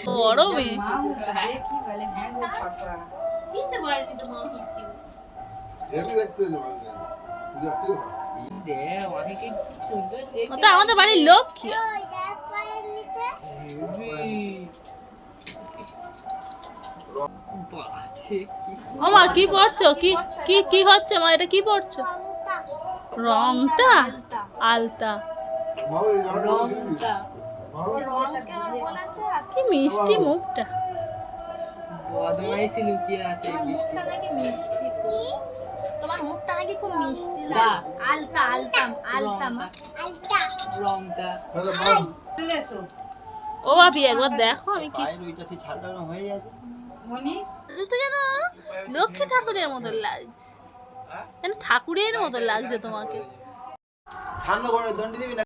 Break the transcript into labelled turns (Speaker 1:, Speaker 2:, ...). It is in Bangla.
Speaker 1: বড় মেয়ে
Speaker 2: চিনতে পারিনি তো মামি কি
Speaker 1: ওটা আমাদের বাড়ির লক্ষ্মী। ওমা কি পড়ছো? কি কি কি হচ্ছে মা? এটা কি পড়ছো? রংটা আলতা। কি মিষ্টি মুখটা।
Speaker 3: বদমাইশি লুকিয়ে আছে।
Speaker 2: মুখটা নাকি মিষ্টি। তোমার মুখটা নাকি খুব মিষ্টি লাগে। আলতা আলতা আলতা আলতা
Speaker 3: রংটা
Speaker 2: চলে এসো।
Speaker 1: ও ভাবি একবার দেখো আমি কি
Speaker 4: ওইটা সে ছালটা হয়ে গেছে
Speaker 2: মনিস
Speaker 1: তো যেন লক্ষ্মী ঠাকুরের মতো লাগছে, যেন ঠাকুরের মতো লাগছে তোমাকে।
Speaker 4: সামনে করে দণ্ডি দিবি না।